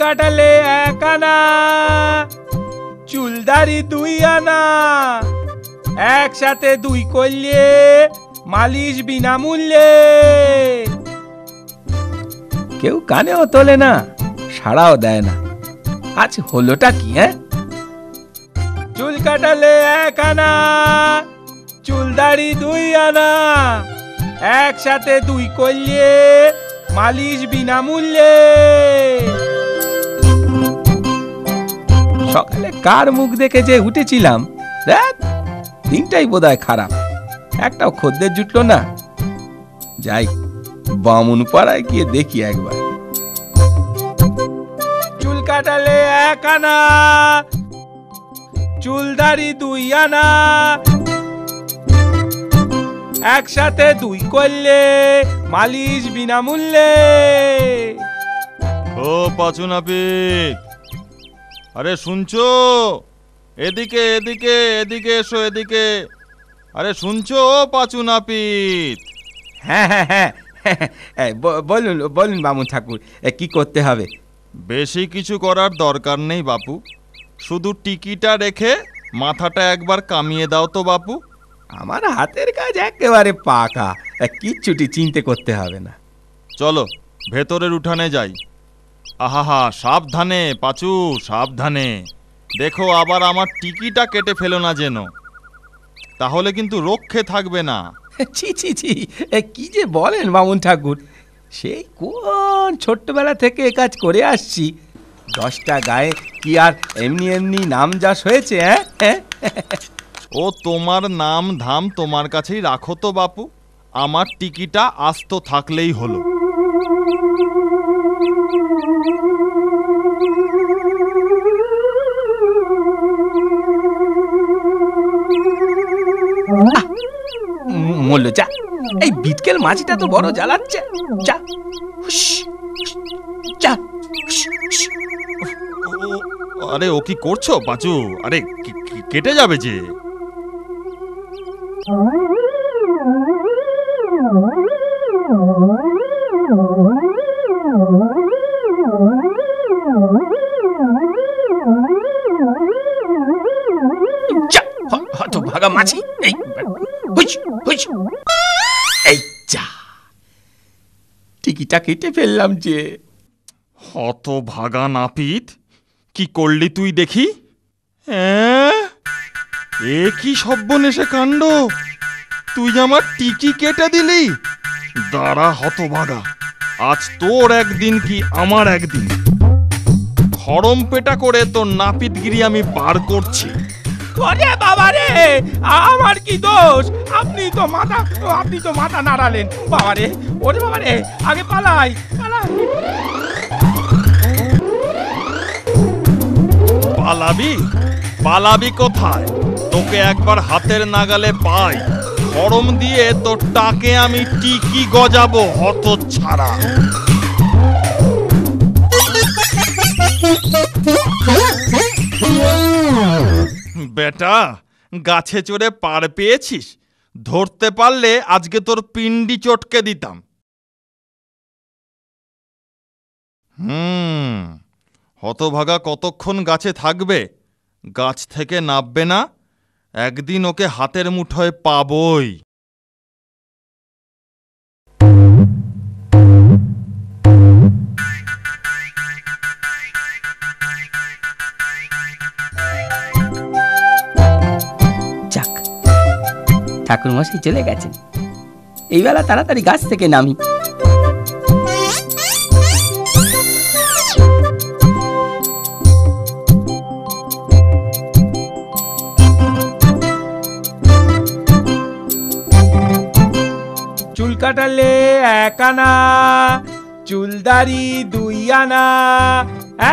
কাটালে 1 আনা, চুলদারি 2 আনা, একসাথে 2 করলে মালিশ বিনামূল্যে। কেউ কানেও তোলে না, সাড়াও দেয় না। আজ হলোটা কি? চুল কাটালে 1 আনা, চুলদারি 2 আনা, একসাথে 2 করলে মালিশ বিনামূল্যে। সকালে কার মুখ দেখে যে উঠেছিলাম, দিনটাই বোধহয় খারাপ। একটাও খদ্দের জুটলো না। যাই বামুন পাড়ায় গিয়ে দেখি একবার। চুল কাটালে 1 আনা, চুলদারি 2 আনা, একসাথে 2 করলে মালিশ বিনামূল্যে। ও পাঁচু নাপিত, আরে শুনছো? এদিকে এদিকে এদিকে এসো, এদিকে। আরে শুনছো ও পাঁচু নাপিত? হ্যাঁ হ্যাঁ হ্যাঁ, বলুন বলুন বামুন ঠাকুর, কি করতে হবে? বেশি কিছু করার দরকার নেই বাপু, শুধু টিকিটা রেখে মাথাটা একবার কামিয়ে দাও তো বাপু। আমার হাতের কাজ একেবারে পাকা, কিচ্ছুটি চিন্তে করতে হবে না। চলো ভেতরের উঠানে যাই। আহা, সাবধানে পাঁচু, সাবধানে। দেখো আবার আমার টিকিটা কেটে ফেলো না যেন, তাহলে কিন্তু রক্ষে থাকবে না। ছি ছি ছি, কি যে বলেন বামুন ঠাকুর, সেই কোন ছোট্টবেলা থেকে এ কাজ করে আসছি। 10টা গায়ে কি আর এমনি এমনি নাম যশ হয়েছে? ও তোমার নাম ধাম তোমার কাছেই রাখো তো বাপু, আমার টিকিটা আস্ত থাকলেই হলো। মল্ল যা, এই বিটকেল মাছিটা তো বড় জ্বালাচ্ছে। যা যা। আরে ও কি করছো পাঁচু? আরে কেটে যাবে যে। হতভাগা মাছি, এই যা, টিকিটা কেটে ফেললাম যে। হতভাগা নাপিত, কি করলি তুই দেখি? এ কি সর্বনেশে কাণ্ড! তুই আমার টিকি কেটে দিলি। দাঁড়া হতভাগা, আজ তোর একদিন কি আমার একদিন। খড়ম পেটা করে তোর নাপিতগিরি আমি বার করছি। ওরে বাবা রে, আমার কি দোষ? আপনি তো মাথা নাড়ালেন। বাবা রে, ওরে বাবা রে, আগে পালাই পালাই। পালাবি কোথায়? তোকে একবার হাতের নাগালে পাই, খড়ম দিয়ে তোর টাকে আমি টিকি গজাবো হতচ্ছাড়া। বেটা, গাছে চড়ে পার পেয়েছিস, ধরতে পারলে আজকে তোর পিন্ডি চটকে দিতাম। হতভাগা কতক্ষণ গাছে থাকবে? গাছ থেকে নামবে না, একদিন ওকে হাতের মুঠোয় পাবই। যাক, ঠাকুরমশাই চলে গেছেন, এই বেলা তাড়াতাড়ি গাছ থেকে নামি। চুল কাটালে 1 আনা, চুলদারি 2 আনা,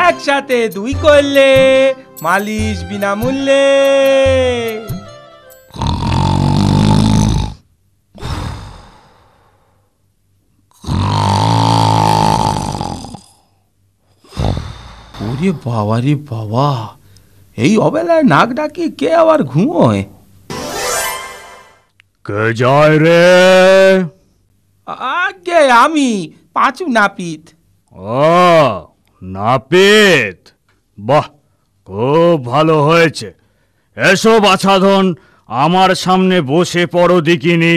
একসাথে 2 করলে মালিশ বিনামূল্যে। ওরে বাবা রে বাবা, এই অবেলায় নাক ডাকি কে আবার ঘুমোয়? কে যায় রে? আগে আমি, পাঁচু নাপিত। ও নাপিত, বাহ, খুব ভালো হয়েছে। এসো বাছাধন, আমার সামনে বসে পড়ো দেখিনি।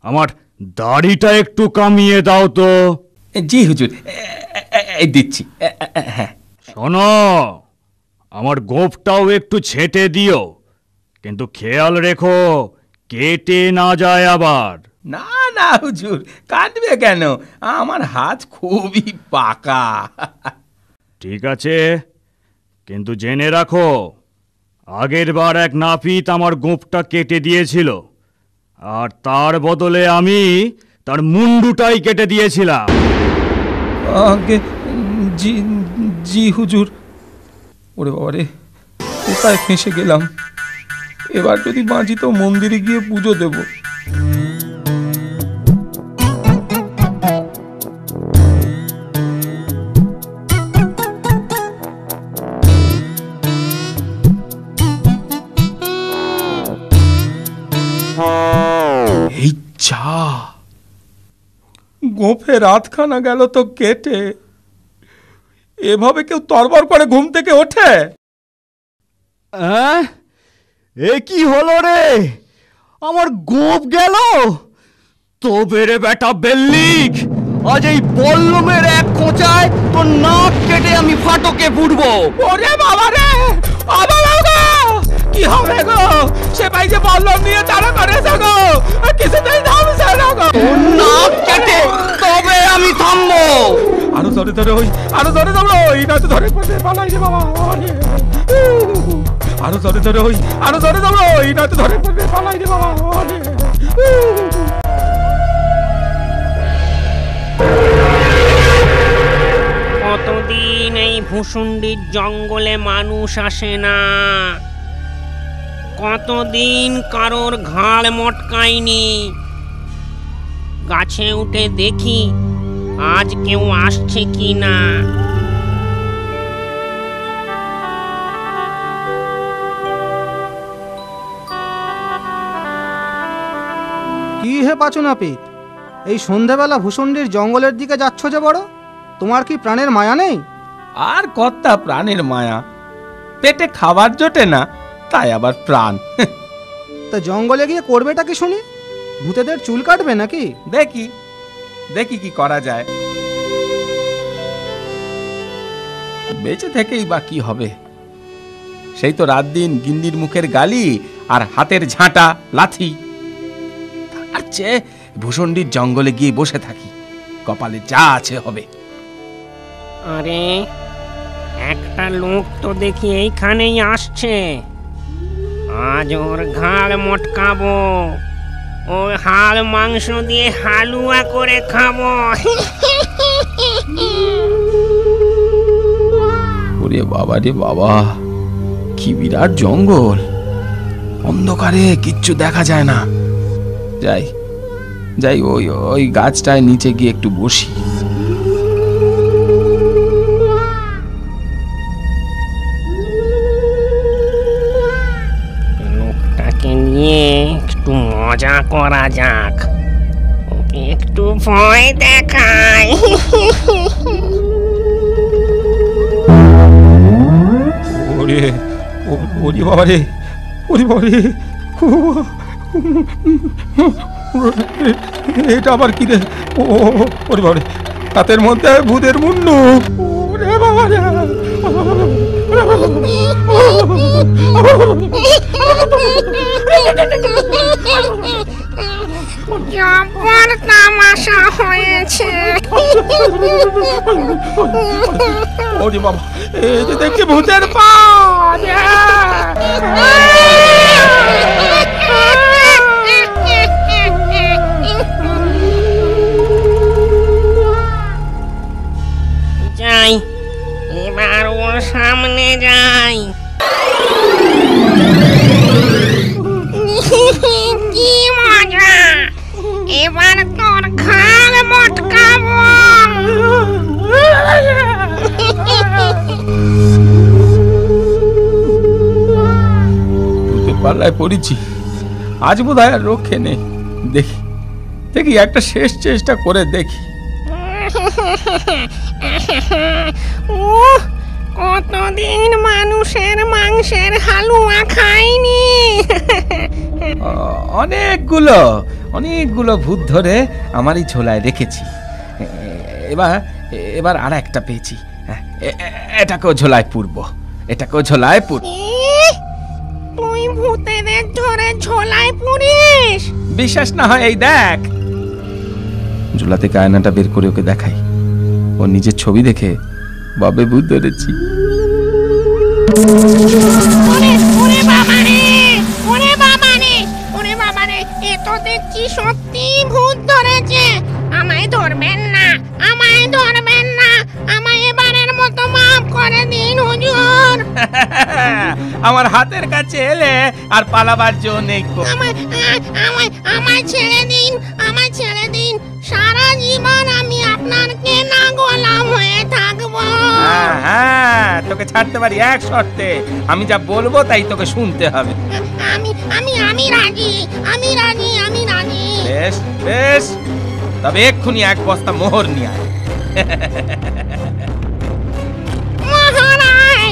আমার দাড়িটা একটু কামিয়ে দাও তো। জি হুজুর, এই দিচ্ছি। হ্যাঁ। শোনো, আমার গোঁফটাও একটু ছেঁটে দিও, কিন্তু খেয়াল রেখো কেটে না যায় আবার। না না হুজুর, কাটবে কেন? আমার হাত খুবই পাকা। ঠিক আছে, কিন্তু জেনে রাখো, আগের বার এক নাপিত আমার গোঁফটা কেটে দিয়েছিল, আর তার বদলে আমি তার মুন্ডুটাই কেটে দিয়েছিলাম। আগে জি জি হুজুর। ওরে বাবা রে, কোথায় ফেঁসে গেলাম? এবার যদি বাঁচি তো মন্দিরে গিয়ে পুজো দেব। এই যা, গোঁফে রাতখানা গেল তো কেটে। এভাবে কেউ তরবর করে ঘুম থেকে ওঠে? এ কি হলো রে? আমার গোঁফ গেল? তবে রে বেটা বেল্লিক, আজ এই বল্লমের এক খোঁচায় তোর নাক কেটে আমি ফাটকে ফুটবো। ওরে বাবা রে, কি হবে গো? সে ভাই যে বল্লম নিয়ে তারা করেছে গো, কিছুতেই থামছে না গো। তোর নাক কেটে তবে আমি থামবো। আরো ধরে ধরে ওই, আরো ধরে ধরো ওই, না তো ধরে পড়তে পালাই রে বাবা। আরো ধরে ধরে ওই, আরো ধরে ধরো ওই, না তো ধরে পড়তে পালাই রে বাবা। কতদিন এই ভূষুণ্ডির জঙ্গলে মানুষ আসে না, কতদিন কারোর ঘাড় মটকায়নি। গাছে উঠে দেখি আজ কেউ আসছে কি না। কি হে পাচু নাপিত, এই সন্ধেবেলা ভূষণ্ডির জঙ্গলের দিকে যাচ্ছ যে বড়? তোমার কি প্রাণের মায়া নেই? আর কর্তা প্রাণের মায়া, পেটে খাবার জোটে না, তাই আবার প্রাণ। তা জঙ্গলে গিয়ে করবেটা কি শুনি? ভূতেদের চুল কাটবে নাকি? দেখি দেখি কি করা যায়। বেঁচে থেকেই বা কি হবে? সেই তো রাত দিন গিন্নির মুখের গালি আর হাতের ঝাঁটা লাথি। তার চেয়ে ভূষণ্ডির জঙ্গলে গিয়ে বসে থাকি, কপালে যা আছে হবে। আরে, একটা লোক তো দেখি এইখানেই আসছে। আজ ওর ঘাড় মটকাবো, ওর হাড় মাংস দিয়ে হালুয়া করে খাবো। ওরে বাবা রে বাবা, কি বিরাট জঙ্গল! অন্ধকারে কিচ্ছু দেখা যায় না। যাই যাই, ওই ওই গাছটায় নিচে গিয়ে একটু বসি। লোকটাকে নিয়ে একটু মজা করা যাক, ওকে একটু ভয় দেখাই। ওরে ওরে বাবা রে, ওরে বাবা রে, এটা আবার কি রে? ওরে বাবা রে, হাতের মধ্যে ভূতের মুন্ডু। ওরে বাবা রে, জবর তামাশা হয়েছে। ওরে বাবা, এই যে দেখছি ভূতের পা। যাই, এবার ওর সামনে যাই। কি মজা! এবার তোর ঘাড় মটকাবো। ভূতের পাল্লায় পড়েছি, আজ বোধহয় আর রক্ষে নেই। দেখি দেখি, একটা শেষ চেষ্টা করে দেখি। কতদিন মানুষের মাংসের হালুয়া খাইনি। অনেকগুলো ভূত ধরে আমারই ঝোলায় রেখেছি। এবার আর একটা পেয়েছি। এটাকেও ঝোলায় পুরবো। তুই ভূতেদের ধরে ঝোলায় পুরিস? বিশ্বাস না হয় এই দেখ। ঝোলা থেকে আয়নাটা বের করে ওকে দেখাই। ও নিজের ছবি দেখে বাবে ভূত ধরেছি। এ তো দেখছি সত্যি ভূত ধরেছে। আমায় ধরবেন না, আমায় এবারের মতো মাফ করে দিন হুজুর। আমার হাতের কাছে এলে আর পালাবার জো নেই। আমায় ছেড়ে দিন, সারা জীবন আমি আপনার কেনা গোলাম হয়ে থাকবো। হ্যাঁ, তোকে ছাড়তে পারি এক শর্তে। আমি যা বলবো তাই তোকে শুনতে হবে। আমি রাজি। বেশ, তবে এক্ষুনি এক বস্তা মোহর নিয়ে আয়। মোহরায়।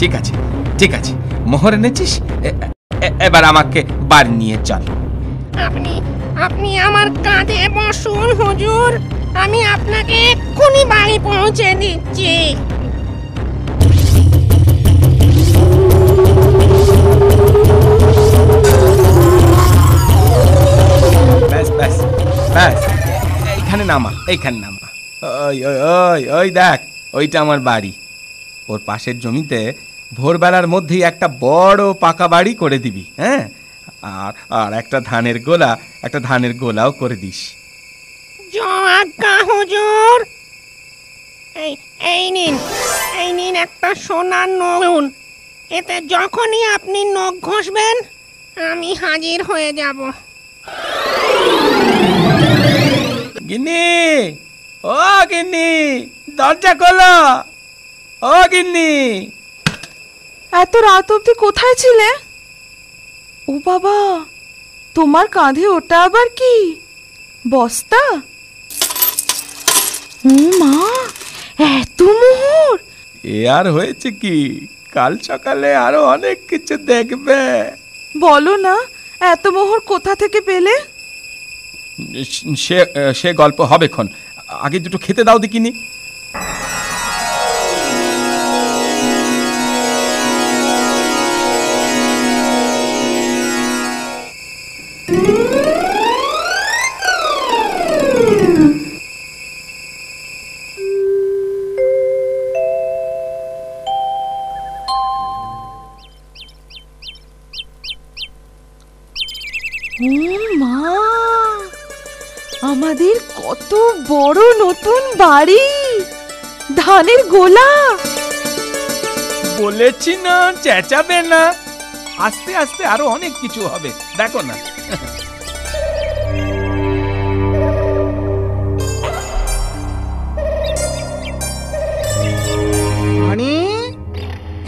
ঠিক আছে, মোহর এনেছিস। এবার আমাকে বাড়ি নিয়ে চল। আপনি আমার কাঁধে বসুন হুজুর, আমি আপনাকে এক্ষুনি বাড়ি পৌঁছে দিচ্ছি। ব্যাস, এইখানে নামা। ওই দেখ, ওইটা আমার বাড়ি। ওর পাশের জমিতে ভোরবেলার মধ্যেই একটা বড় পাকা বাড়ি করে দিবি। হ্যাঁ, আর একটা ধানের গোলাও করে দিস। আজ্ঞা হুজুর। এই নিন একটা সোনার নূন। এতে যখনই আপনি নখ ঘষবেন আমি হাজির হয়ে যাব। গিন্নি, দরজা খোলো। ও গিন্নি, এত রাত অবধি কোথায় ছিলে? ও বাবা, তোমার কাঁধে ওটা আবার কি? বস্তা? ও মা, এত মোহর! এ আর হয়েছে কি, কাল সকালে আরো অনেক কিছু দেখবে। বলো না, এত মোহর কোথা থেকে পেলে? সে গল্প হবেক্ষণ, আগে দুটো খেতে দাও দেখিনি। মা, আমাদের কত বড় নতুন বাড়ি, ধানের গোলা। বলেছি না চেঁচাবে না, আস্তে আস্তে আরো অনেক কিছু হবে, দেখো না। আরে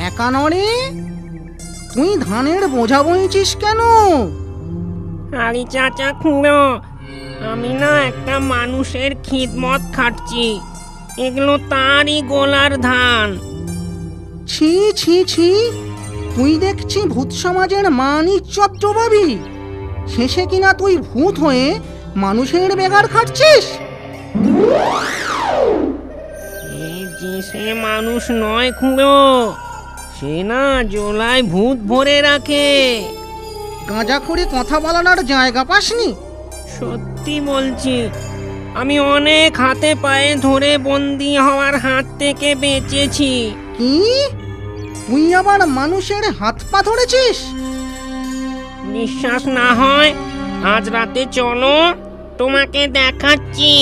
একানরে, তুই ধানের বোঝা বইছিস কেন? আরে চাচা খুঁড়ো, আমি না একটা মানুষের খিদমত খাটছি। এগুলো তারই গোলার ধান। ছি ছি ছি, তুই দেখছি ভূত সমাজের মান ইজ্জত ডোবাবি। শেষে কিনা তুই ভূত হয়ে মানুষের বেগার খাটছিস। সে মানুষ নয় খুঁড়ো, সে না জোলায় ভূত ভরে রাখে। গাঁজাখড়ি কথা বলানোর জায়গা পাসনি? সত্যি বলছি, আমি অনেক হাতে পায়ে ধরে বন্দি হওয়ার হাত থেকে বেঁচেছি। কি, তুই আবার মানুষের হাত পা ধরেছিস? বিশ্বাস না হয় আজ রাতে চলো, তোমাকে দেখাচ্ছি।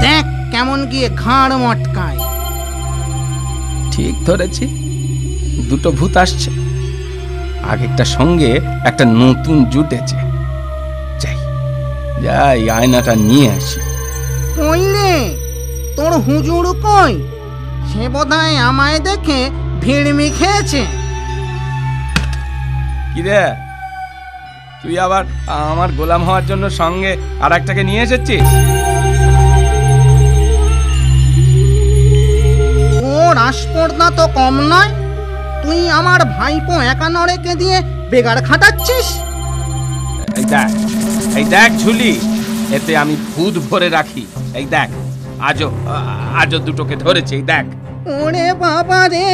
দেখ কেমন গিয়ে ঘাড় মটকায়। ঠিক ধরেছি, দুটো ভূত আসছে। আগেরটার সঙ্গে একটা নতুন জুটেছে। যাই যাই আয়নাটা নিয়ে আসি। কই রে তোর হুজুর কই? সে বোধহয় আমায় দেখে ভিড়মি খেয়েছে। কি রে, তুই আবার আমার গোলাম হওয়ার জন্য সঙ্গে আর একটাকে নিয়ে এসেছিস? ওর আসপর্দা তো কম নয়, তুই আমার ভাইপো একা নড়েকে দিয়ে বেগার খাটাচ্ছিস। এই দেখ ঝুলি, এতে আমি ভূত ভরে রাখি। এই দেখ, আজও দুটোকে ধরেছে। এই দেখ। ওরে বাবা রে,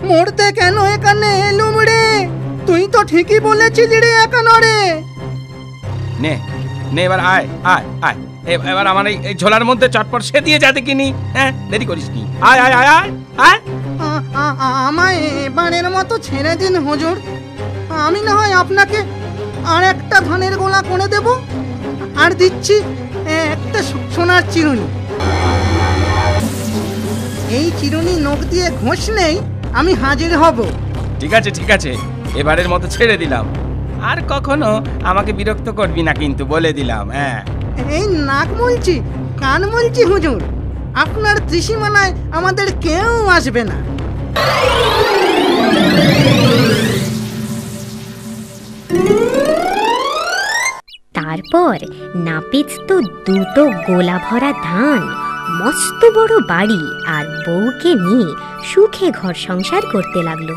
মরতে কেন এখানে এলুম রে? তুই তো ঠিকই বলেছিলি রে একা নড়ে। নে নে, এবার আয় আয় আয়, এবার আমার এই ঝোলার মধ্যে চটপট সে দিয়ে যাতে কিনি। হ্যাঁ, দেরি করিস নি। আয় আয় আয় আয় আয়। আমায় এবারের মতো ছেড়ে দিন হুজুর, আমি না হয় আপনাকে আর একটা ধানের গোলা করে দেব, আর দিচ্ছি একটা সোনার চিরুনি। এই চিরুনি নখ দিয়ে ঘষলেই আমি হাজির হব। ঠিক আছে ঠিক আছে, এবারের মতো ছেড়ে দিলাম। আর কখনো আমাকে বিরক্ত করবি না কিন্তু, বলে দিলাম। হ্যাঁ, এই নাক মুলছি, কান মুলছি হুজুর, আপনার ত্রিসীমানায় আমাদের কেউ আসবে না। তারপর নাপিত তো দুটো গোলা ভরা ধান, মস্ত বড় বাড়ি আর বউকে নিয়ে সুখে ঘর সংসার করতে লাগলো।